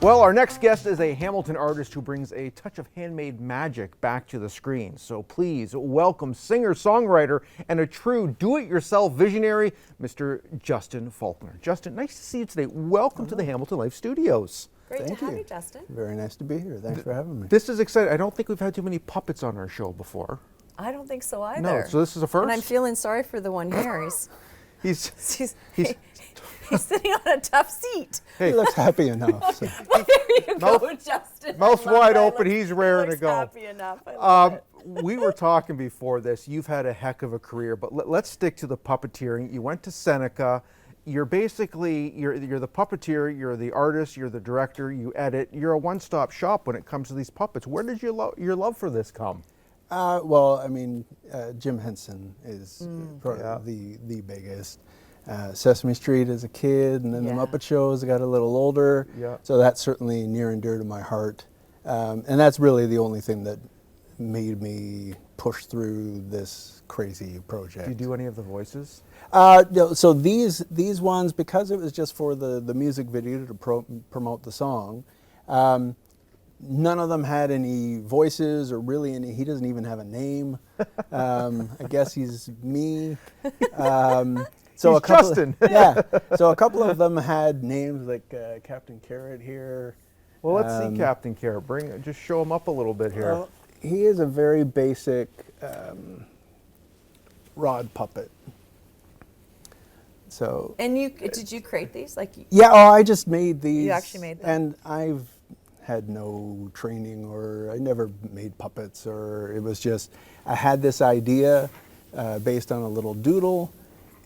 Well, our next guest is a Hamilton artist who brings a touch of handmade magic back to the screen. So please welcome singer-songwriter and a true do-it-yourself visionary, Mr. Justin Faulkner. Justin, nice to see you today. Welcome to the Hamilton Life Studios. Great to have you, Justin. Very nice to be here. Thanks for having me. This is exciting. I don't think we've had too many puppets on our show before. I don't think so either. No, so this is a first? And I'm feeling sorry for the one here. He's sitting on a tough seat. He looks happy enough. So. Well, there you go, Justin. Mouth wide open, he's raring to go. Happy enough. I love it. We were talking before this. You've had a heck of a career, but let's stick to the puppeteering. You went to Seneca. You're basically you're the puppeteer. You're the artist. You're the director. You edit. You're a one-stop shop when it comes to these puppets. Where did your love for this come? Well, I mean, Jim Henson is probably the biggest. Sesame Street as a kid, and then the Muppet Show as I got a little older. Yeah. So that's certainly near and dear to my heart. And that's really the only thing that made me push through this crazy project. Do you do any of the voices? No, so these ones, because it was just for the music video to promote the song, none of them had any voices or really any. He doesn't even have a name. I guess he's me. So he's Justin. So a couple of them had names like Captain Carrot here. Well, let's see Captain Carrot. Just show him up a little bit here. Well, he is a very basic rod puppet. So. And did you create these? Yeah. Oh, I just made these. You actually made them. And I've had no training, or I never made puppets, or it was just I had this idea based on a little doodle.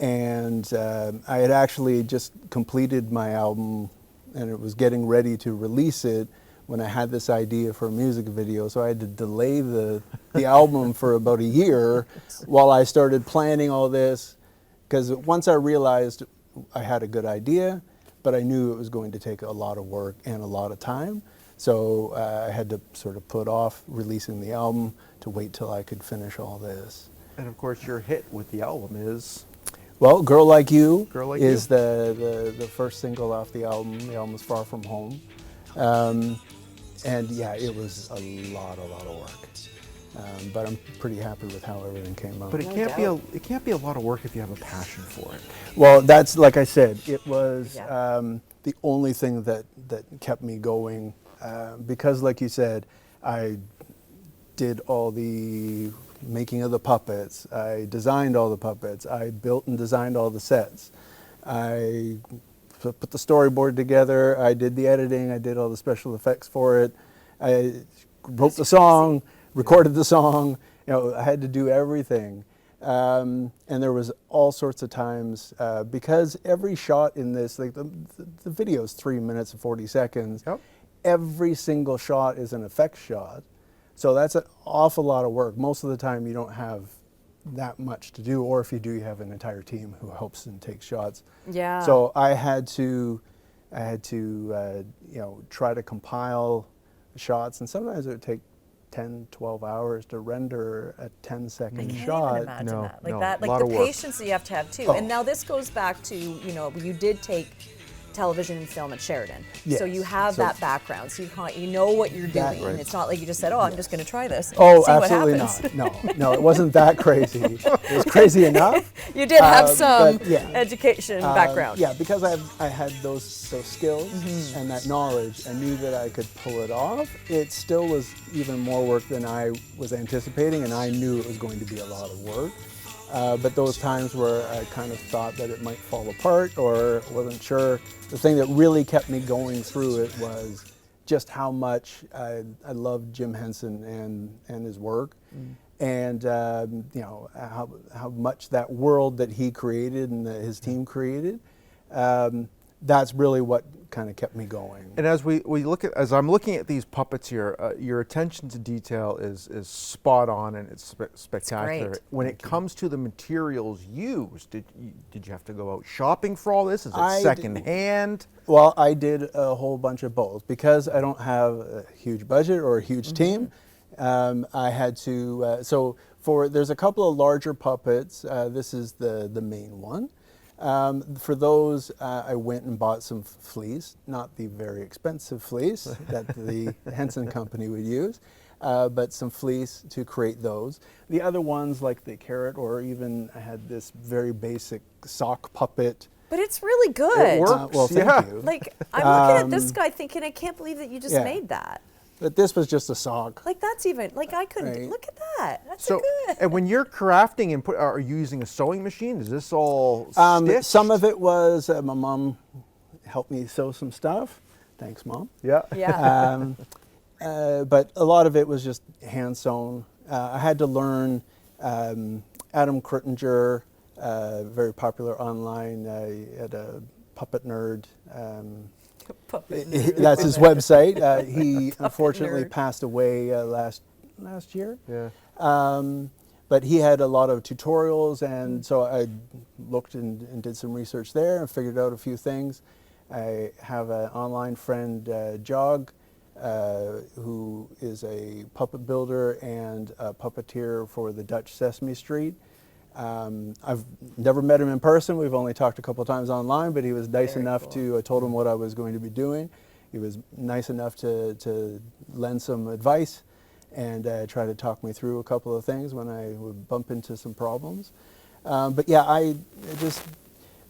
And I had actually just completed my album, and it was getting ready to release it when I had this idea for a music video. So I had to delay the album for about a year while I started planning all this, because once I realized I had a good idea, but I knew it was going to take a lot of work and a lot of time. So I had to sort of put off releasing the album to wait till I could finish all this. And of course, your hit with the album is? Well, Girl Like You is You. the first single off the album. The album is Far From Home. And yeah, it was a lot of work. But I'm pretty happy with how everything came out. But it can't be a lot of work if you have a passion for it. Well, that's like I said, it was the only thing that kept me going. Because like you said, I did all the making of the puppets, I designed all the puppets, I built and designed all the sets, I put the storyboard together, I did the editing, I did all the special effects for it, I wrote the song, recorded the song, I had to do everything. And there was all sorts of times, because every shot in this, like the video is 3 minutes and 40 seconds, every single shot is an effects shot. So that's an awful lot of work. Most of the time you don't have that much to do, or if you do, you have an entire team who helps and takes shots. Yeah. So I had to try to compile shots, and sometimes it would take 10, 12 hours to render a 10-second shot. I can't even imagine that. Like the patience that you have to have too. And now this goes back to, you did take television and film at Sheridan. Yes. So you have that background. So you know what you're doing. Right. And it's not like you just said, I'm just going to try this. Oh, see absolutely what happens. not. No, it wasn't that crazy. It was crazy enough. You did have some but, yeah. education background. Yeah, because I had those skills and that knowledge, and knew that I could pull it off. It still was even more work than I was anticipating, and I knew it was going to be a lot of work. But those times where I kind of thought that it might fall apart or wasn't sure, the thing that really kept me going through it was just how much I loved Jim Henson and his work, and how much that world that he created and that his team created. That's really what kind of kept me going. And as as I'm looking at these puppets here, your attention to detail is spot on, and it's spectacular. It's great. When it comes to the materials used, did you have to go out shopping for all this? Is it I secondhand? Well, I did a whole bunch of both. Because I don't have a huge budget or a huge team, I had to, there's a couple of larger puppets. This is the main one. For those, I went and bought some fleece, not the very expensive fleece that the Henson Company would use, but some fleece to create those. The other ones, like the carrot, or even I had this very basic sock puppet. But it's really good. It works. Well, thank Yeah. you. Like, I'm looking at this guy thinking, I can't believe that you just made that. But this was just a sock. Like, that's even, like, I couldn't, Right. look at that. That's So, good. and when you're crafting and are you using a sewing machine? Is this all stitched? Some of it was, my mom helped me sew some stuff. Thanks, Mom. Yeah. Yeah. But a lot of it was just hand sewn. I had to learn Adam Krittinger, very popular online, at a Puppet Nerd. Puppet nerd. That's his website. He Puppet unfortunately nerd. passed away last year. Yeah. But he had a lot of tutorials, and so I looked and did some research there and figured out a few things. I have an online friend, Jog, who is a puppet builder and a puppeteer for the Dutch Sesame Street. I've never met him in person. We've only talked a couple of times online, but he was nice Very enough cool. to, I told him what I was going to be doing. He was nice enough to lend some advice and try to talk me through a couple of things when I would bump into some problems. But yeah, I just,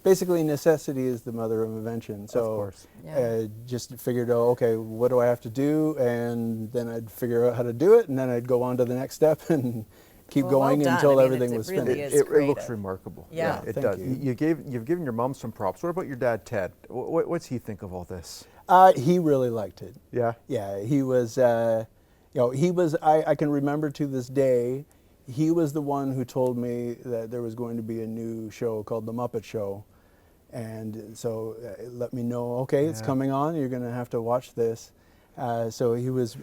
basically necessity is the mother of invention. So Of course. Yeah. just figured out, okay, what do I have to do? And then I'd figure out how to do it, and then I'd go on to the next step and keep Well, well going done. until I mean, everything it was really finished. is. It looks creative. remarkable. Yeah. It Thank does. you. You've given your mom some props. What about your dad, Ted? What's he think of all this? He really liked it. Yeah. Yeah, he was, he was, I can remember to this day, he was the one who told me that there was going to be a new show called The Muppet Show. And so let me know, okay, it's Yeah. coming on, you're going to have to watch this. So he was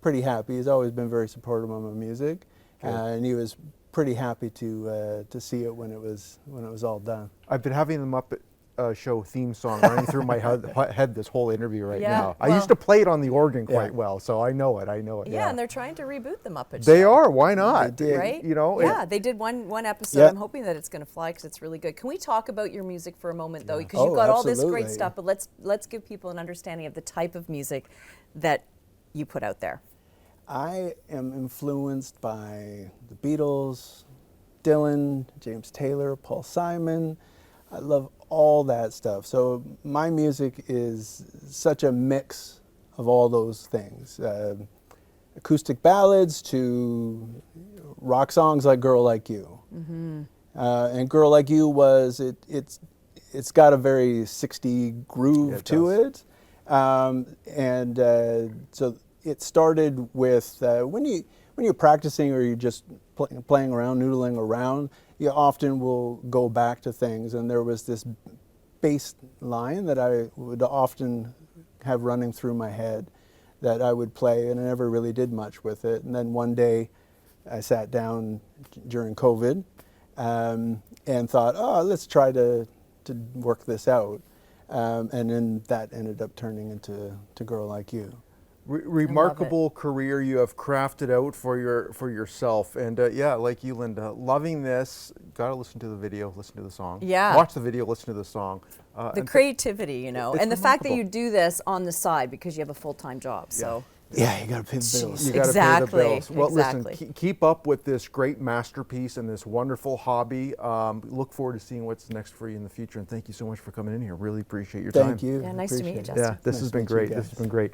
pretty happy. He's always been very supportive of my music. Good. And he was pretty happy to see it when it was all done. I've been having the Muppet Show theme song running through my head this whole interview right Yeah, now. I well- used to play it on the organ Yeah. quite well, so I know it. Yeah, and they're trying to reboot the Muppet They Show. are. Why not? They did. Right? You know. Yeah, they did one episode. Yep. I'm hoping that it's going to fly because it's really good. Can we talk about your music for a moment, though? Because Oh, you've got all this great absolutely. stuff, but let's give people an understanding of the type of music that you put out there. I am influenced by the Beatles, Dylan, James Taylor, Paul Simon. I love all that stuff. So my music is such a mix of all those things. Acoustic ballads to rock songs like Girl Like You. And Girl Like You was, it's got a very 60 groove Yeah, it to does. it. So it started with when you're practicing or you're just playing around, noodling around, you often will go back to things. And there was this bass line that I would often have running through my head that I would play, and I never really did much with it. And then one day I sat down during COVID and thought, oh, let's try to work this out. And then that ended up turning into Girl Like You. Remarkable career you have crafted out for yourself, and yeah, like you, Linda, loving this. Got to listen to the video, listen to the song. Yeah. Watch the video, listen to the song. The and creativity, you know, It's and the fact that you remarkable. do this on the side because you have a full-time job. So Yeah, you got to pay the bills. You got to Exactly, pay the bills. Well, exactly. listen, keep up with this great masterpiece and this wonderful hobby. Look forward to seeing what's next for you in the future, and thank you so much for coming in here. Really appreciate your time. Thank you. Yeah, nice to meet you, Appreciate it. Justin. Yeah, this Nice has to been meet you great. This guys. has been great.